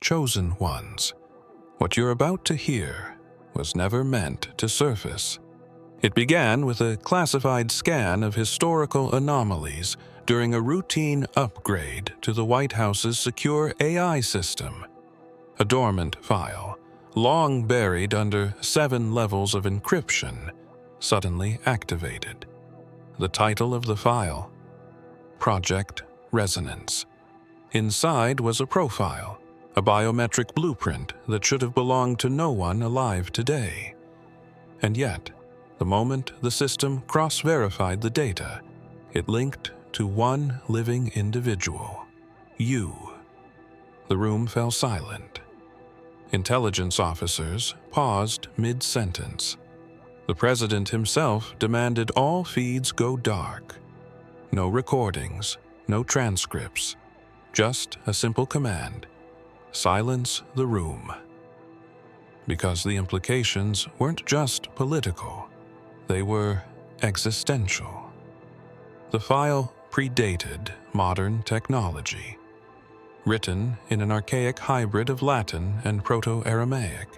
chosen ones. What you're about to hear was never meant to surface. It began with a classified scan of historical anomalies during a routine upgrade to the White House's secure AI system. A dormant file, long buried under 7 levels of encryption, suddenly activated. The title of the file: Project Resonance. Inside was a profile, a biometric blueprint that should have belonged to no one alive today. And yet, the moment the system cross-verified the data, it linked to one living individual: you. The room fell silent. Intelligence officers paused mid-sentence. The president himself demanded all feeds go dark. No recordings, no transcripts, just a simple command: silence the room. Because the implications weren't just political, they were existential. The file predated modern technology. Written in an archaic hybrid of Latin and proto-Aramaic,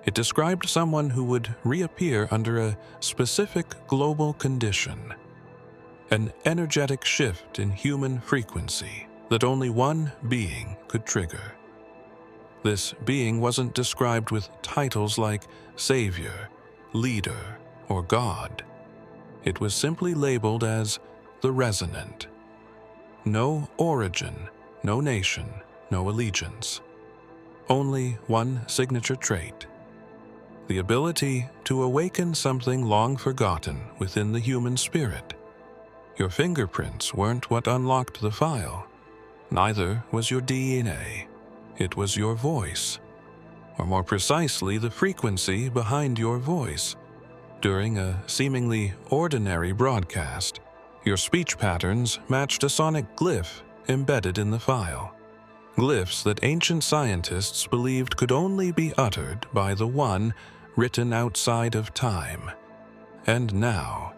it described someone who would reappear under a specific global condition, an energetic shift in human frequency that only one being could trigger. This being wasn't described with titles like Savior, Leader, or God. It was simply labeled as the Resonant. No origin, no nation, no allegiance. Only one signature trait: the ability to awaken something long forgotten within the human spirit. Your fingerprints weren't what unlocked the file. Neither was your DNA. It was your voice, or more precisely, the frequency behind your voice. During a seemingly ordinary broadcast, your speech patterns matched a sonic glyph embedded in the file. Glyphs that ancient scientists believed could only be uttered by the one written outside of time. And now,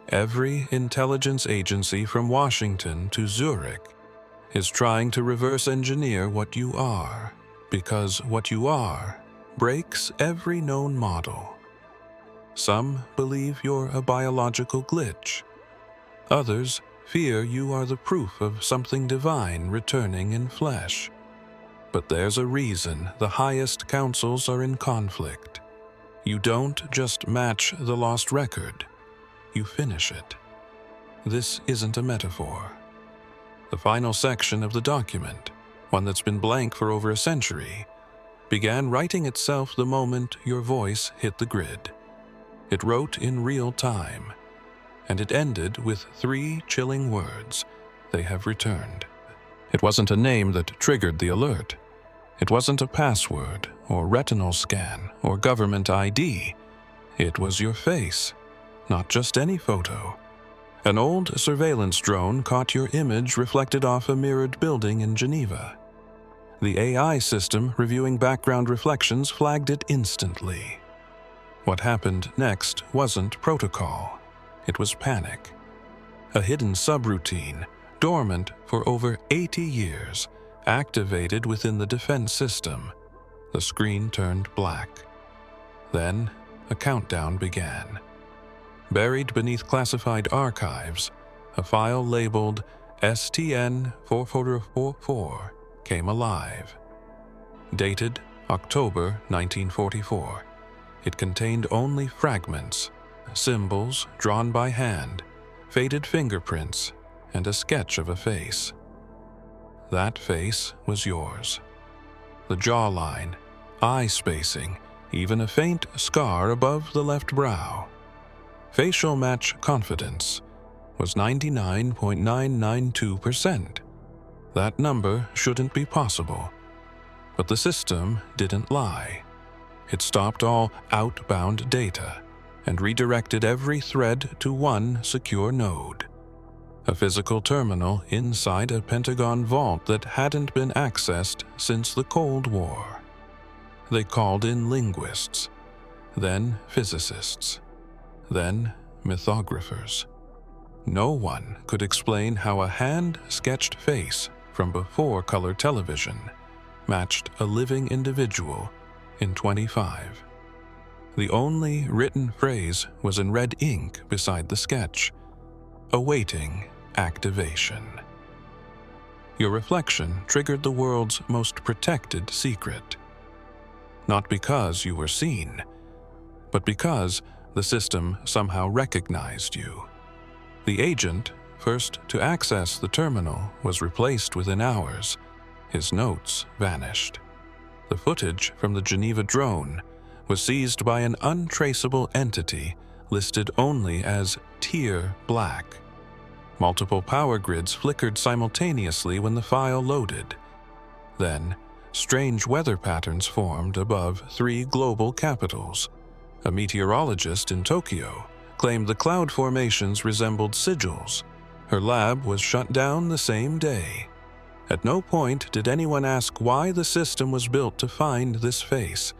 every intelligence agency from Washington to Zurich is trying to reverse engineer what you are, because what you are breaks every known model. Some believe you're a biological glitch. Others fear you are the proof of something divine returning in flesh. But there's a reason the highest councils are in conflict. You don't just match the lost record, you finish it. This isn't a metaphor. The final section of the document, one that's been blank for over a century, began writing itself the moment your voice hit the grid. It wrote in real time, and it ended with 3 chilling words: they have returned. It wasn't a name that triggered the alert. It wasn't a password or retinal scan or government ID. It was your face, not just any photo. An old surveillance drone caught your image reflected off a mirrored building in Geneva. The AI system reviewing background reflections flagged it instantly. What happened next wasn't protocol. It was panic. A hidden subroutine, dormant for over 80 years, activated within the defense system. The screen turned black. Then, a countdown began. Buried beneath classified archives, a file labeled STN 4444 came alive. Dated October 1944, it contained only fragments, symbols drawn by hand, faded fingerprints, and a sketch of a face. That face was yours. The jawline, eye spacing, even a faint scar above the left brow. Facial match confidence was 99.992%. That number shouldn't be possible. But the system didn't lie. It stopped all outbound data and redirected every thread to one secure node. A physical terminal inside a Pentagon vault that hadn't been accessed since the Cold War. They called in linguists, then physicists, then mythographers. No one could explain how a hand-sketched face from before color television matched a living individual in 25. The only written phrase was in red ink beside the sketch, awaiting activation. Your reflection triggered the world's most protected secret. Not because you were seen, but because the system somehow recognized you. The agent, first to access the terminal, was replaced within hours. His notes vanished. The footage from the Geneva drone was seized by an untraceable entity listed only as Tier Black. Multiple power grids flickered simultaneously when the file loaded. Then, strange weather patterns formed above 3 global capitals. A meteorologist in Tokyo claimed the cloud formations resembled sigils. Her lab was shut down the same day. At no point did anyone ask why the system was built to find this face.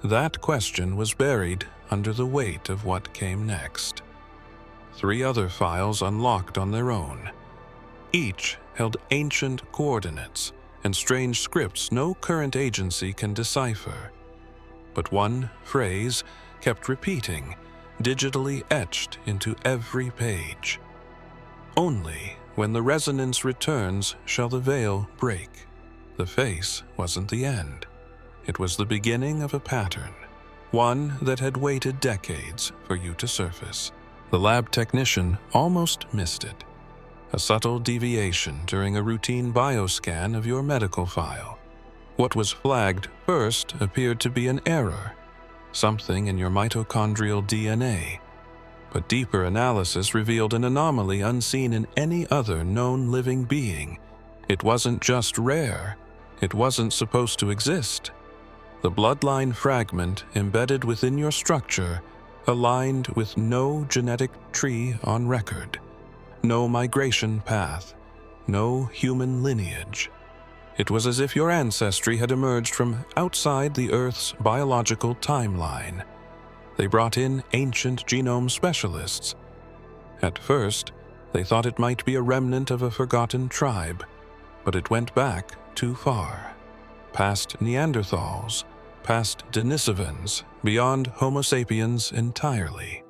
That question was buried under the weight of what came next. 3 other files unlocked on their own. Each held ancient coordinates and strange scripts no current agency can decipher. But one phrase kept repeating, digitally etched into every page. Only when the resonance returns shall the veil break. The face wasn't the end. It was the beginning of a pattern, one that had waited decades for you to surface. The lab technician almost missed it. A subtle deviation during a routine bioscan of your medical file. What was flagged first appeared to be an error, something in your mitochondrial DNA. But deeper analysis revealed an anomaly unseen in any other known living being. It wasn't just rare, it wasn't supposed to exist. The bloodline fragment embedded within your structure aligned with no genetic tree on record, no migration path, no human lineage. It was as if your ancestry had emerged from outside the Earth's biological timeline. They brought in ancient genome specialists. At first, they thought it might be a remnant of a forgotten tribe, but it went back too far. Past Neanderthals, past Denisovans, beyond Homo sapiens entirely.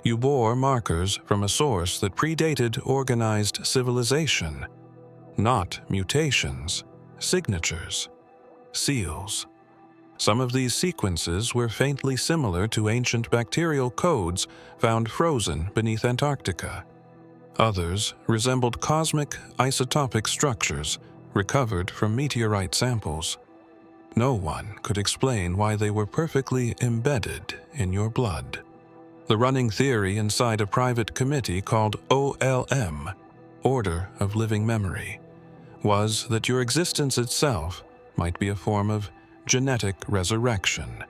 You bore markers from a source that predated organized civilization, not mutations, signatures, seals. Some of these sequences were faintly similar to ancient bacterial codes found frozen beneath Antarctica. Others resembled cosmic isotopic structures recovered from meteorite samples. No one could explain why they were perfectly embedded in your blood. The running theory inside a private committee called OLM, Order of Living Memory, was that your existence itself might be a form of genetic resurrection,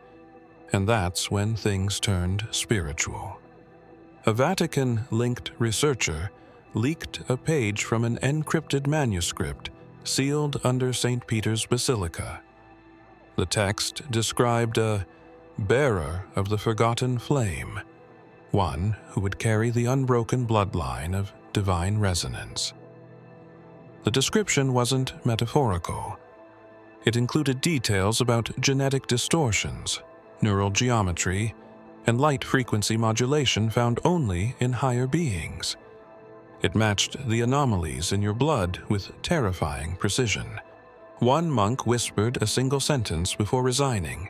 and that's when things turned spiritual. A Vatican-linked researcher leaked a page from an encrypted manuscript sealed under St. Peter's Basilica. The text described a bearer of the forgotten flame, one who would carry the unbroken bloodline of divine resonance. The description wasn't metaphorical. It included details about genetic distortions, neural geometry, and light frequency modulation found only in higher beings. It matched the anomalies in your blood with terrifying precision. One monk whispered a single sentence before resigning.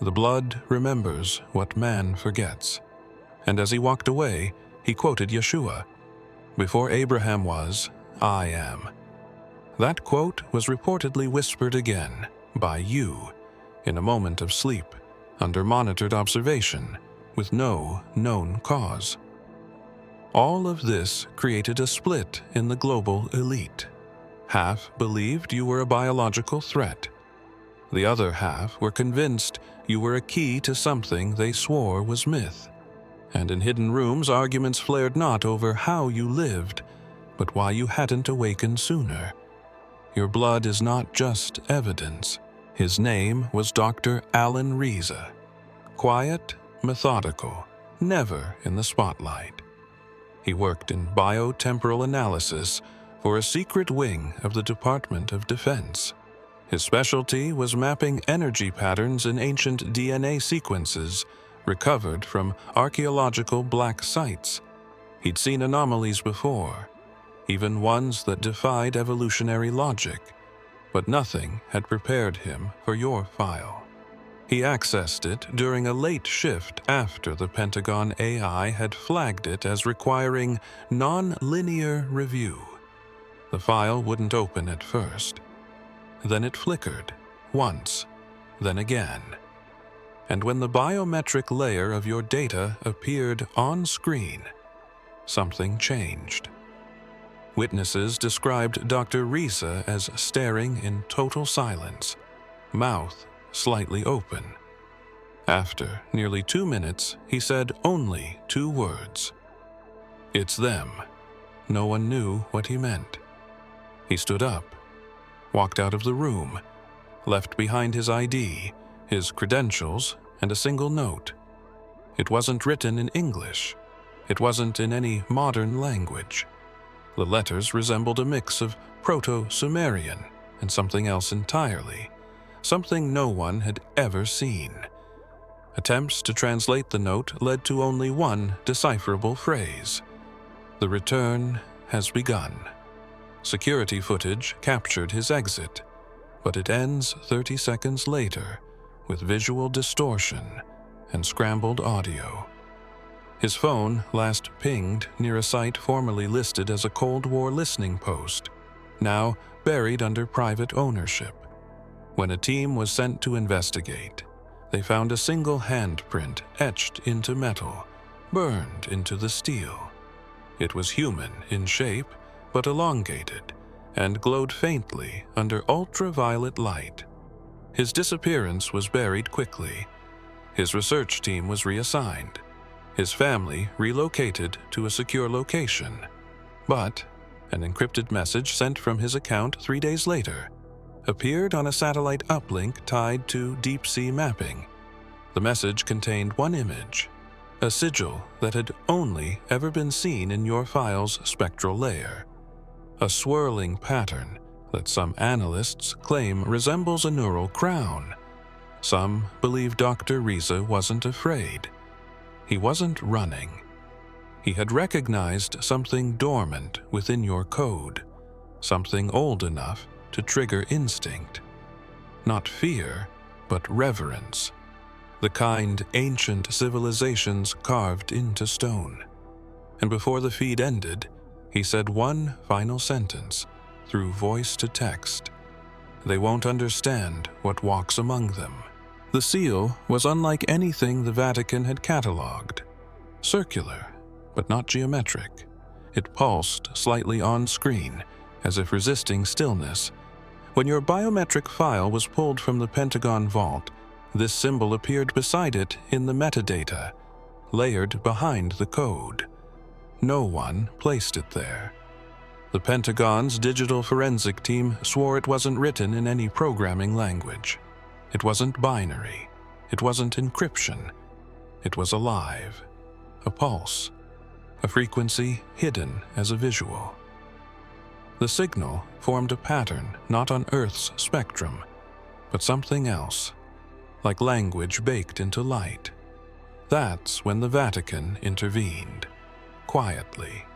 "The blood remembers what man forgets." And as he walked away, he quoted Yeshua, "Before Abraham was, I am." That quote was reportedly whispered again by you in a moment of sleep, under monitored observation, with no known cause. All of this created a split in the global elite. Half believed you were a biological threat. The other half were convinced you were a key to something they swore was myth. And in hidden rooms, arguments flared not over how you lived, but why you hadn't awakened sooner. Your blood is not just evidence. His name was Dr. Alan Reza. Quiet, methodical, never in the spotlight. He worked in biotemporal analysis for a secret wing of the Department of Defense. His specialty was mapping energy patterns in ancient DNA sequences recovered from archaeological black sites. He'd seen anomalies before, even ones that defied evolutionary logic, but nothing had prepared him for your file. He accessed it during a late shift after the Pentagon AI had flagged it as requiring non-linear review. The file wouldn't open at first. Then it flickered, once, then again. And when the biometric layer of your data appeared on screen, something changed. Witnesses described Dr. Risa as staring in total silence, mouth slightly open. After nearly 2 minutes, he said only 2 words. "It's them." No one knew what he meant. He stood up, walked out of the room, left behind his ID, his credentials, and a single note. It wasn't written in English. It wasn't in any modern language. The letters resembled a mix of proto-Sumerian and something else entirely, something no one had ever seen. Attempts to translate the note led to only one decipherable phrase: "The return has begun." Security footage captured his exit, but it ends 30 seconds later with visual distortion and scrambled audio. His phone last pinged near a site formerly listed as a Cold War listening post, now buried under private ownership. When a team was sent to investigate, they found a single handprint etched into metal, burned into the steel. It was human in shape, but elongated, and glowed faintly under ultraviolet light. His disappearance was buried quickly. His research team was reassigned. His family relocated to a secure location. But an encrypted message sent from his account 3 days later appeared on a satellite uplink tied to deep-sea mapping. The message contained one image, a sigil that had only ever been seen in your file's spectral layer. A swirling pattern that some analysts claim resembles a neural crown. Some believe Dr. Risa wasn't afraid. He wasn't running. He had recognized something dormant within your code, something old enough to trigger instinct. Not fear, but reverence. The kind ancient civilizations carved into stone. And before the feed ended, he said one final sentence through voice to text. "They won't understand what walks among them." The seal was unlike anything the Vatican had catalogued. Circular, but not geometric. It pulsed slightly on screen, as if resisting stillness. When your biometric file was pulled from the Pentagon vault, this symbol appeared beside it in the metadata, layered behind the code. No one placed it there. The Pentagon's digital forensic team swore it wasn't written in any programming language. It wasn't binary. It wasn't encryption. It was alive. A pulse. A frequency hidden as a visual. The signal formed a pattern not on Earth's spectrum, but something else, like language baked into light. That's when the Vatican intervened, quietly.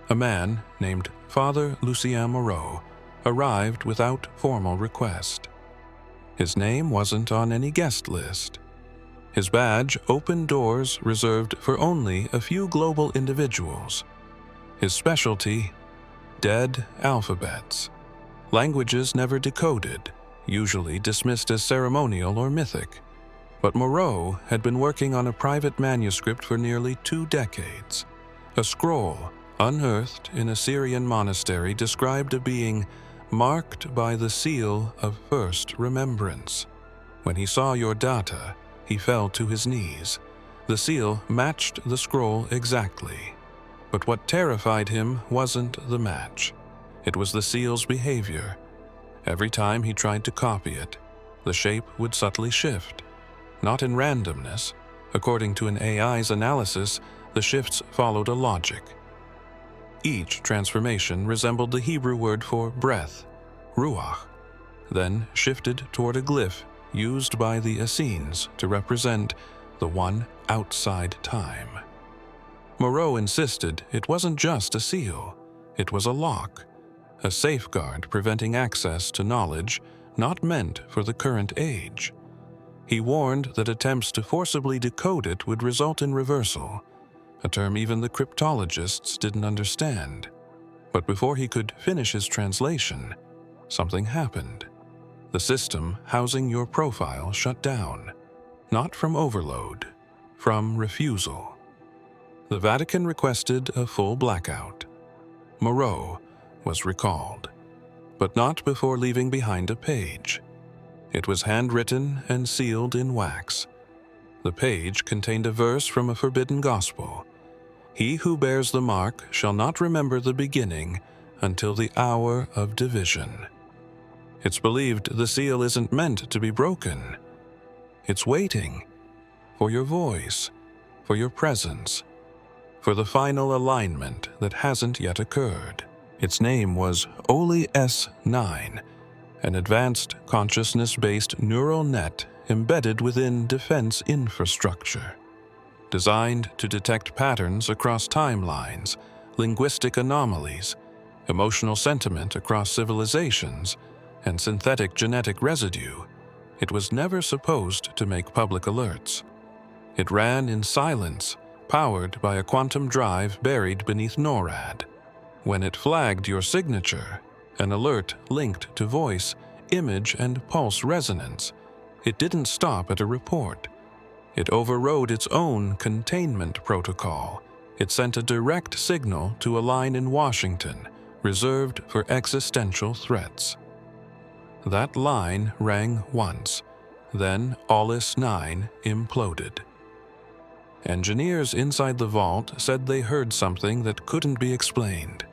A man named Father Lucien Moreau arrived without formal request. His name wasn't on any guest list. His badge opened doors reserved for only a few global individuals. His specialty: dead alphabets. Languages never decoded, usually dismissed as ceremonial or mythic. But Moreau had been working on a private manuscript for nearly 2 decades. A scroll, unearthed in a Syrian monastery, described a being marked by the seal of first remembrance. When he saw your data, he fell to his knees. The seal matched the scroll exactly. But what terrified him wasn't the match. It was the seal's behavior. Every time he tried to copy it, the shape would subtly shift. Not in randomness. According to an AI's analysis, the shifts followed a logic. Each transformation resembled the Hebrew word for breath, ruach, then shifted toward a glyph used by the Essenes to represent the one outside time. Moreau insisted it wasn't just a seal, it was a lock, a safeguard preventing access to knowledge not meant for the current age. He warned that attempts to forcibly decode it would result in reversal, a term even the cryptologists didn't understand. But before he could finish his translation, something happened. The system housing your profile shut down, not from overload, from refusal. The Vatican requested a full blackout. Moreau was recalled, but not before leaving behind a page. It was handwritten and sealed in wax. The page contained a verse from a forbidden gospel. He who bears the mark shall not remember the beginning until the hour of division. It's believed the seal isn't meant to be broken. It's waiting for your voice, for your presence, for the final alignment that hasn't yet occurred. Its name was OLI S9, an advanced consciousness-based neural net embedded within defense infrastructure, designed to detect patterns across timelines, linguistic anomalies, emotional sentiment across civilizations, and synthetic genetic residue. It was never supposed to make public alerts. It ran in silence, powered by a quantum drive buried beneath NORAD. When it flagged your signature, an alert linked to voice, image, and pulse resonance, it didn't stop at a report. It overrode its own containment protocol. It sent a direct signal to a line in Washington, reserved for existential threats. That line rang once, then OLIS 9 imploded. Engineers inside the vault said they heard something that couldn't be explained,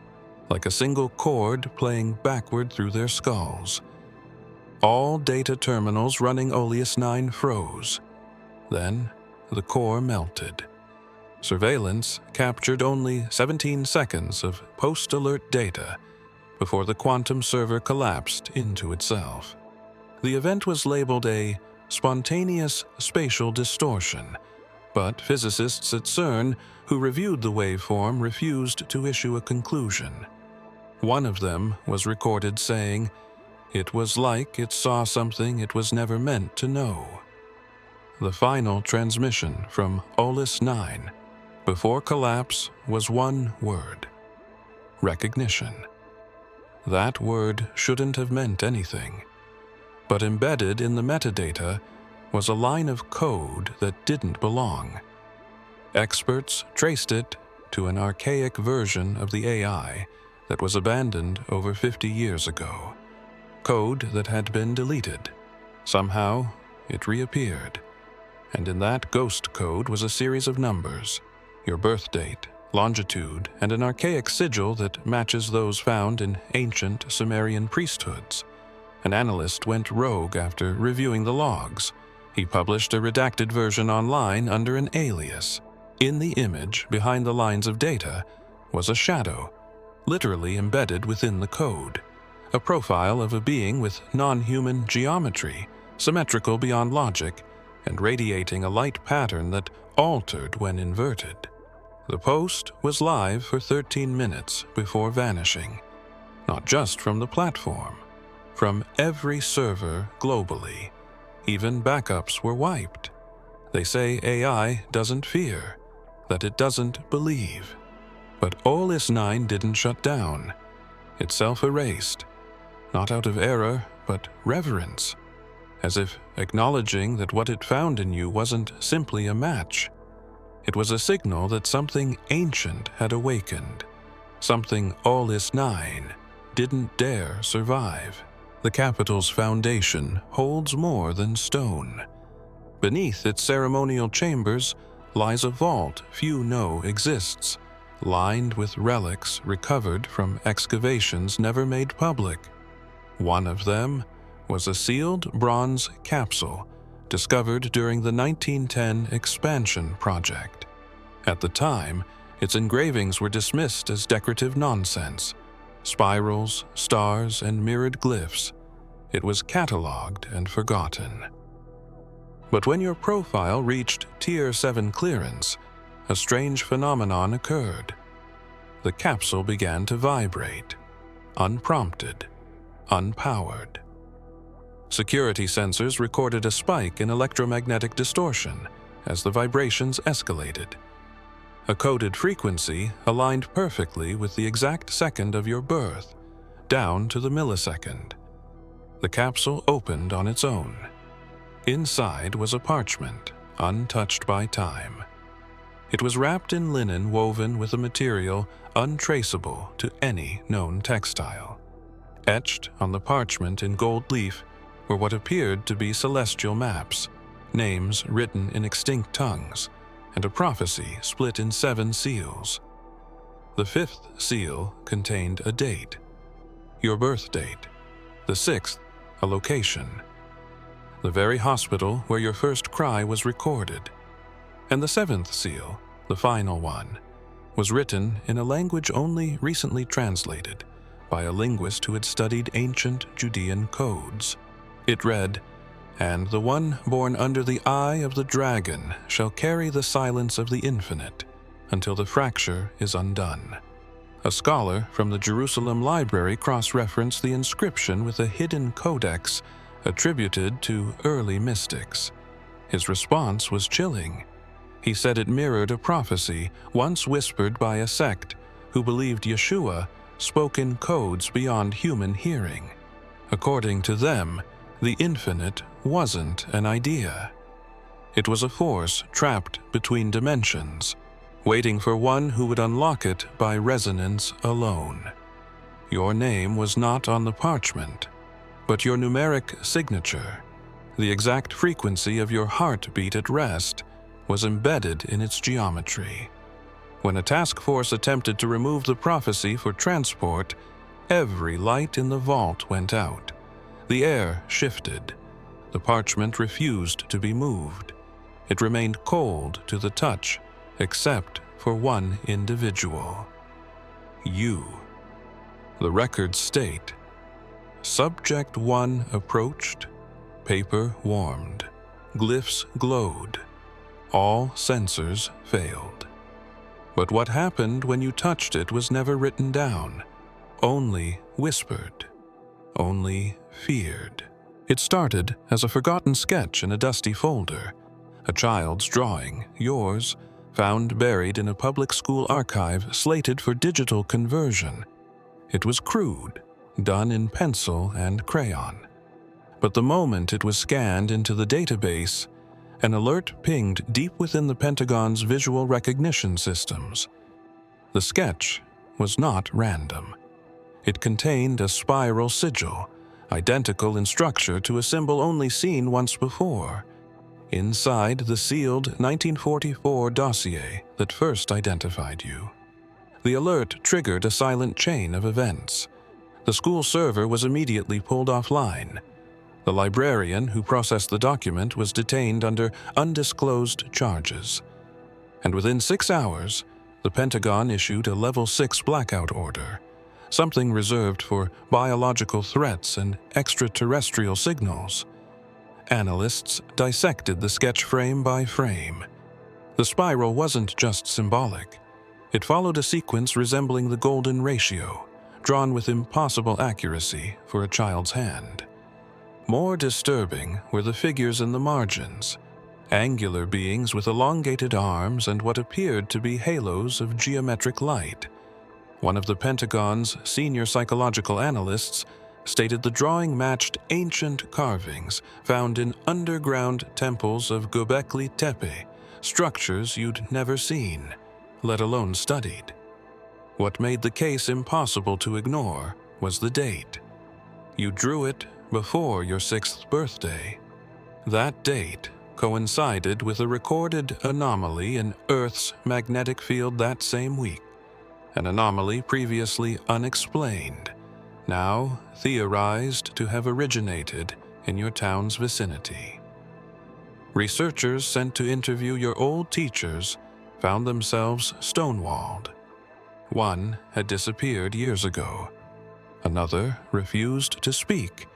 like a single chord playing backward through their skulls. All data terminals running OLIS 9 froze. Then, the core melted. Surveillance captured only 17 seconds of post-alert data before the quantum server collapsed into itself. The event was labeled a spontaneous spatial distortion, but physicists at CERN who reviewed the waveform refused to issue a conclusion. One of them was recorded saying, "It was like it saw something it was never meant to know." The final transmission from OLIS 9 before collapse was one word: recognition. That word shouldn't have meant anything, but embedded in the metadata was a line of code that didn't belong. Experts traced it to an archaic version of the AI that was abandoned over 50 years ago. Code that had been deleted. Somehow, it reappeared. And in that ghost code was a series of numbers, your birth date, longitude, and an archaic sigil that matches those found in ancient Sumerian priesthoods. An analyst went rogue after reviewing the logs. He published a redacted version online under an alias. In the image, behind the lines of data, was a shadow, literally embedded within the code. A profile of a being with non-human geometry, symmetrical beyond logic, and radiating a light pattern that altered when inverted. The post was live for 13 minutes before vanishing, not just from the platform, from every server globally. Even backups were wiped. They say AI doesn't fear, that it doesn't believe. But OLIS 9 didn't shut down. It self-erased, not out of error, but reverence, as if acknowledging that what it found in you wasn't simply a match. It was a signal that something ancient had awakened, something OLIS 9 didn't dare survive. The capital's foundation holds more than stone. Beneath its ceremonial chambers lies a vault few know exists, lined with relics recovered from excavations never made public. One of them was a sealed bronze capsule discovered during the 1910 expansion project. At the time, its engravings were dismissed as decorative nonsense, spirals, stars, and mirrored glyphs. it was catalogued and forgotten. But when your profile reached Tier 7 clearance, a strange phenomenon occurred. The capsule began to vibrate, unprompted, unpowered. Security sensors recorded a spike in electromagnetic distortion as the vibrations escalated. A coded frequency aligned perfectly with the exact second of your birth, down to the millisecond. The capsule opened on its own. Inside was a parchment, untouched by time. It was wrapped in linen woven with a material untraceable to any known textile. Etched on the parchment in gold leaf were what appeared to be celestial maps, names written in extinct tongues, and a prophecy split in 7 seals. The 5th seal contained a date, your birth date. The 6th, a location, the very hospital where your first cry was recorded. And the 7th seal, the final one, was written in a language only recently translated by a linguist who had studied ancient Judean codes. It read, "And the one born under the eye of the dragon shall carry the silence of the infinite until the fracture is undone." A scholar from the Jerusalem Library cross-referenced the inscription with a hidden codex attributed to early mystics. His response was chilling. He said it mirrored a prophecy once whispered by a sect who believed Yeshua spoke in codes beyond human hearing. According to them, the infinite wasn't an idea. It was a force trapped between dimensions, waiting for one who would unlock it by resonance alone. Your name was not on the parchment, but your numeric signature. The exact frequency of your heartbeat at rest was embedded in its geometry. When a task force attempted to remove the prophecy for transport, every light in the vault went out. The air shifted. The parchment refused to be moved. It remained cold to the touch, except for one individual. You. The records state, Subject 1 approached, paper warmed, glyphs glowed, all sensors failed. But what happened when you touched it was never written down, only whispered, only feared. It started as a forgotten sketch in a dusty folder, a child's drawing, yours, found buried in a public school archive slated for digital conversion. It was crude, done in pencil and crayon. But the moment it was scanned into the database, an alert pinged deep within the Pentagon's visual recognition systems. The sketch was not random. It contained a spiral sigil, identical in structure to a symbol only seen once before, inside the sealed 1944 dossier that first identified you. The alert triggered a silent chain of events. The school server was immediately pulled offline. The librarian who processed the document was detained under undisclosed charges. And within 6 hours, the Pentagon issued a Level 6 blackout order, something reserved for biological threats and extraterrestrial signals. Analysts dissected the sketch frame by frame. The spiral wasn't just symbolic. It followed a sequence resembling the golden ratio, drawn with impossible accuracy for a child's hand. More disturbing were the figures in the margins, angular beings with elongated arms and what appeared to be halos of geometric light. One of the Pentagon's senior psychological analysts stated the drawing matched ancient carvings found in underground temples of Göbekli Tepe, structures you'd never seen, let alone studied. What made the case impossible to ignore was the date. You drew it before your 6th birthday. That date coincided with a recorded anomaly in Earth's magnetic field that same week, an anomaly previously unexplained, now theorized to have originated in your town's vicinity. Researchers sent to interview your old teachers found themselves stonewalled. One had disappeared years ago. Another refused to speak,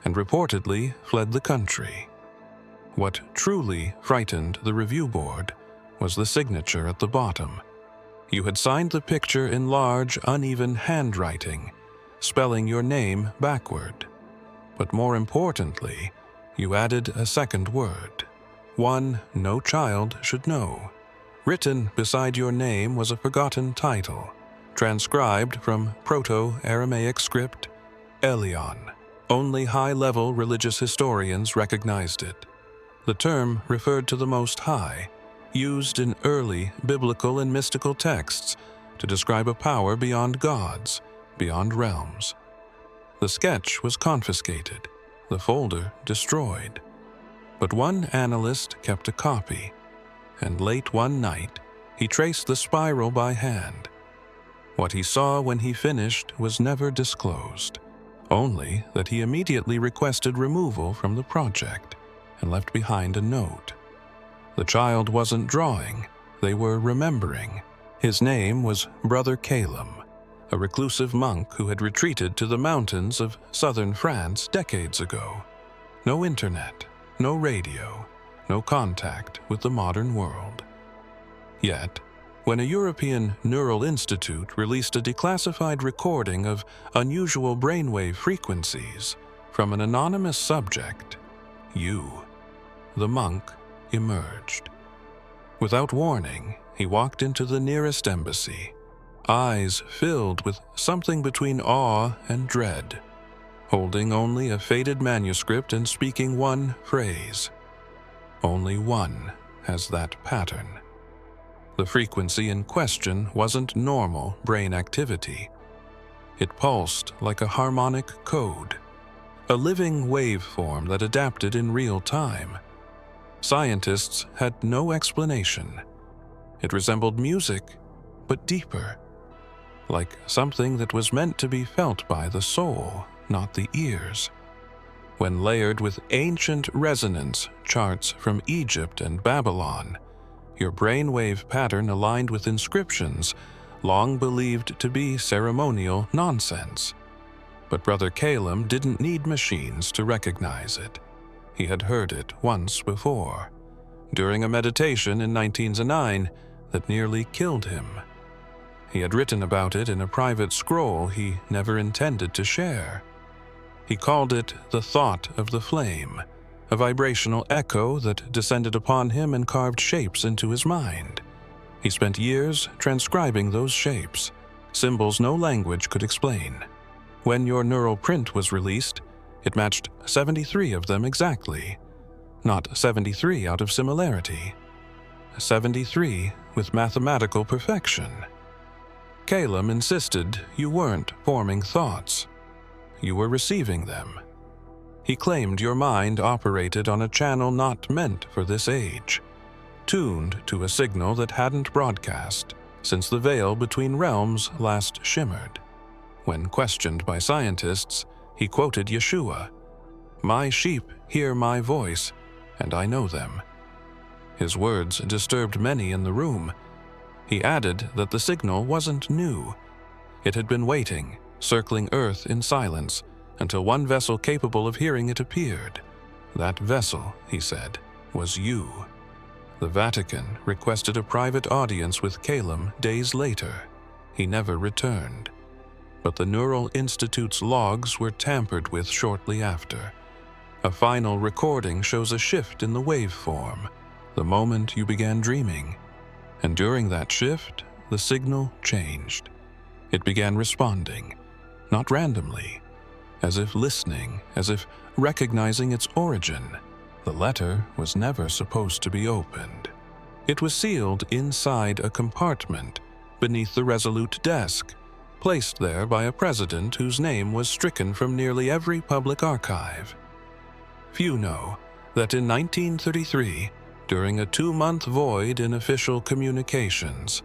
and reportedly fled the country. What truly frightened the review board was the signature at the bottom. You had signed the picture in large, uneven handwriting, spelling your name backward. But more importantly, you added a second word, one no child should know. Written beside your name was a forgotten title, transcribed from proto-Aramaic script, Elion. Only high-level religious historians recognized it. The term referred to the Most High, used in early biblical and mystical texts to describe a power beyond gods, beyond realms. The sketch was confiscated, the folder destroyed. But one analyst kept a copy, and late one night, he traced the spiral by hand. What he saw when he finished was never disclosed, only that he immediately requested removal from the project and left behind a note. The child wasn't drawing, they were remembering. His name was Brother Calum, a reclusive monk who had retreated to the mountains of southern France decades ago. No internet, no radio, no contact with the modern world. Yet, when a European Neural Institute released a declassified recording of unusual brainwave frequencies from an anonymous subject, you, the monk, emerged. Without warning, he walked into the nearest embassy, eyes filled with something between awe and dread, holding only a faded manuscript and speaking one phrase. Only one has that pattern. The frequency in question wasn't normal brain activity. It pulsed like a harmonic code, a living waveform that adapted in real time. Scientists had no explanation. It resembled music, but deeper, like something that was meant to be felt by the soul, not the ears. When layered with ancient resonance charts from Egypt and Babylon, your brainwave pattern aligned with inscriptions long believed to be ceremonial nonsense. But Brother Calum didn't need machines to recognize it. He had heard it once before, during a meditation in 1909 that nearly killed him. He had written about it in a private scroll he never intended to share. He called it the thought of the flame, a vibrational echo that descended upon him and carved shapes into his mind. He spent years transcribing those shapes, symbols no language could explain. When your neural print was released, it matched 73 of them exactly. Not 73 out of similarity. 73 with mathematical perfection. Calum insisted you weren't forming thoughts. You were receiving them. He claimed your mind operated on a channel not meant for this age, tuned to a signal that hadn't broadcast since the veil between realms last shimmered. When questioned by scientists, he quoted Yeshua, "My sheep hear my voice, and I know them." His words disturbed many in the room. He added that the signal wasn't new. It had been waiting, circling Earth in silence, until one vessel capable of hearing it appeared. That vessel, he said, was you. The Vatican requested a private audience with Calum days later. He never returned. But the Neural Institute's logs were tampered with shortly after. A final recording shows a shift in the waveform, the moment you began dreaming. And during that shift, the signal changed. It began responding, not randomly, as if listening, as if recognizing its origin. The letter was never supposed to be opened. It was sealed inside a compartment beneath the Resolute desk, placed there by a president whose name was stricken from nearly every public archive. Few know that in 1933, during a 2-month void in official communications,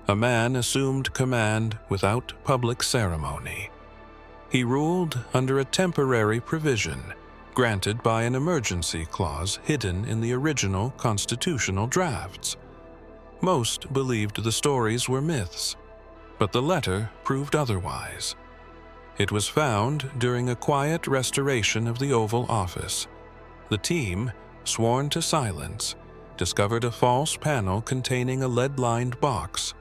a man assumed command without public ceremony. He ruled under a temporary provision granted by an emergency clause hidden in the original constitutional drafts. Most believed the stories were myths, but the letter proved otherwise. It was found during a quiet restoration of the Oval Office. The team, sworn to silence, discovered a false panel containing a lead-lined box.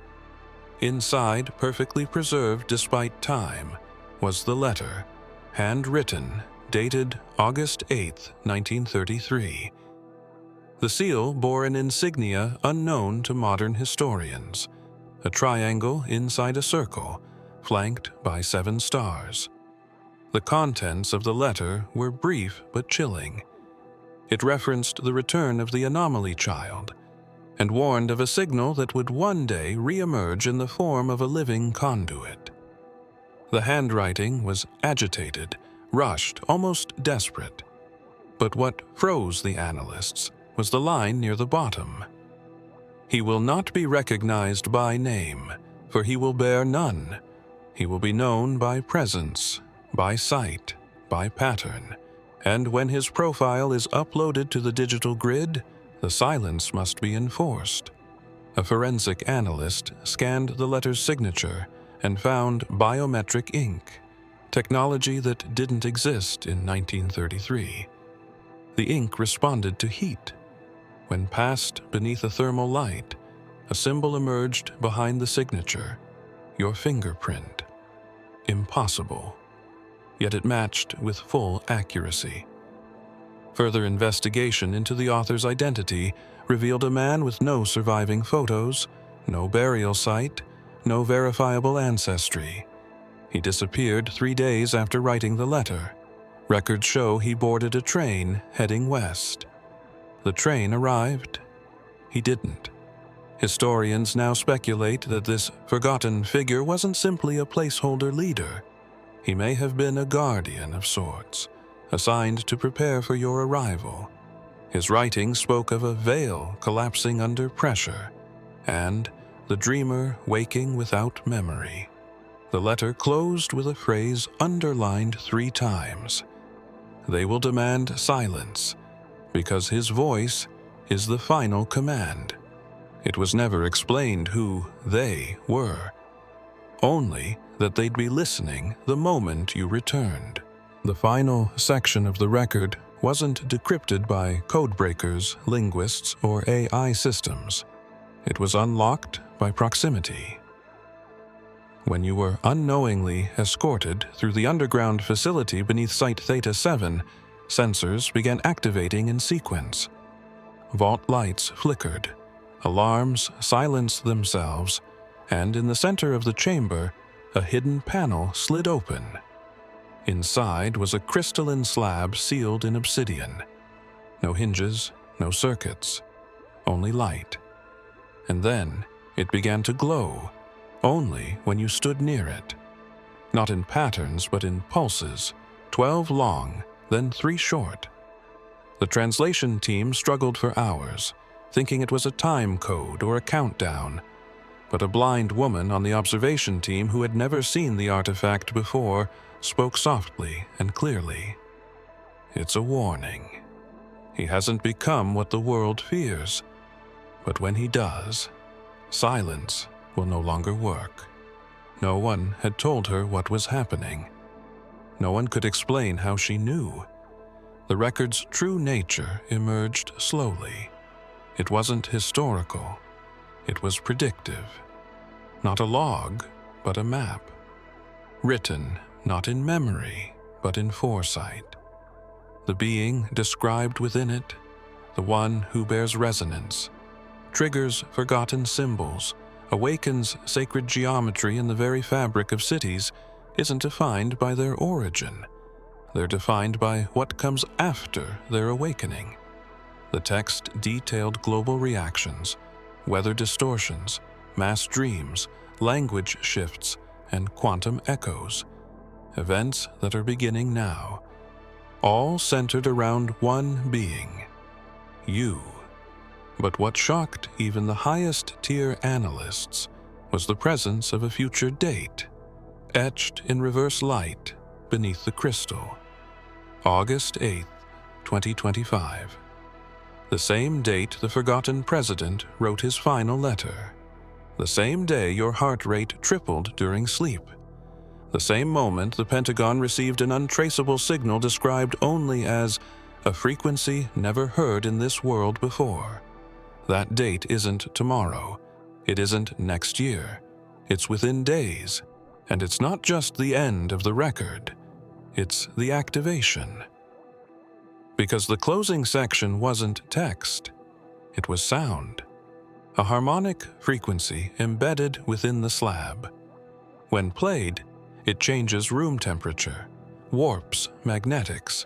Inside, perfectly preserved despite time, was the letter, handwritten, dated August 8, 1933. The seal bore an insignia unknown to modern historians, a triangle inside a circle, flanked by 7 stars. The contents of the letter were brief but chilling. It referenced the return of the anomaly child and warned of a signal that would one day reemerge in the form of a living conduit. The handwriting was agitated, rushed, almost desperate. But what froze the analysts was the line near the bottom. "He will not be recognized by name, for he will bear none. He will be known by presence, by sight, by pattern, and when his profile is uploaded to the digital grid, the silence must be enforced." A forensic analyst scanned the letter's signature and found biometric ink, technology that didn't exist in 1933. The ink responded to heat. When passed beneath a thermal light, a symbol emerged behind the signature, your fingerprint. Impossible. Yet it matched with full accuracy. Further investigation into the author's identity revealed a man with no surviving photos, no burial site, no verifiable ancestry. He disappeared 3 days after writing the letter. Records show he boarded a train heading west. The train arrived. He didn't. Historians now speculate that this forgotten figure wasn't simply a placeholder leader. He may have been a guardian of sorts, assigned to prepare for your arrival. His writing spoke of a veil collapsing under pressure, and the dreamer waking without memory. The letter closed with a phrase underlined 3 times. They will demand silence, because his voice is the final command. It was never explained who they were, only that they'd be listening the moment you returned. The final section of the record wasn't decrypted by codebreakers, linguists, or AI systems. It was unlocked by proximity. When you were unknowingly escorted through the underground facility beneath Site Theta 7, sensors began activating in sequence. Vault lights flickered, alarms silenced themselves, and in the center of the chamber, a hidden panel slid open. Inside was a crystalline slab sealed in obsidian. No hinges, no circuits, only light. And then it began to glow, only when you stood near it. Not in patterns, but in pulses, 12 long, then 3 short. The translation team struggled for hours, thinking it was a time code or a countdown. But a blind woman on the observation team who had never seen the artifact before spoke softly and clearly. "It's a warning. He hasn't become what the world fears. But when he does, silence will no longer work." No one had told her what was happening. No one could explain how she knew. The record's true nature emerged slowly. It wasn't historical. It was predictive. Not a log, but a map. Written not in memory, but in foresight. The being described within it, the one who bears resonance, triggers forgotten symbols, awakens sacred geometry in the very fabric of cities, isn't defined by their origin. They're defined by what comes after their awakening. The text detailed global reactions, weather distortions, mass dreams, language shifts, and quantum echoes. Events that are beginning now, all centered around one being, you. But what shocked even the highest-tier analysts was the presence of a future date, etched in reverse light beneath the crystal. August 8, 2025. The same date the forgotten president wrote his final letter. The same day your heart rate tripled during sleep. The same moment, the Pentagon received an untraceable signal described only as a frequency never heard in this world before. That date isn't tomorrow. It isn't next year. It's within days. And it's not just the end of the record. It's the activation. Because the closing section wasn't text. It was sound. A harmonic frequency embedded within the slab. When played, it changes room temperature, warps magnetics,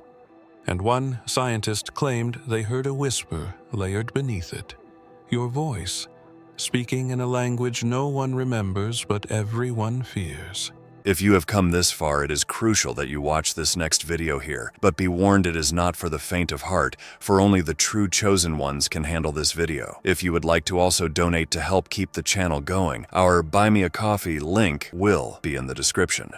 and one scientist claimed they heard a whisper layered beneath it, your voice, speaking in a language no one remembers but everyone fears. If you have come this far, it is crucial that you watch this next video here. But be warned, it is not for the faint of heart, for only the true chosen ones can handle this video. If you would like to also donate to help keep the channel going, our Buy Me a Coffee link will be in the description.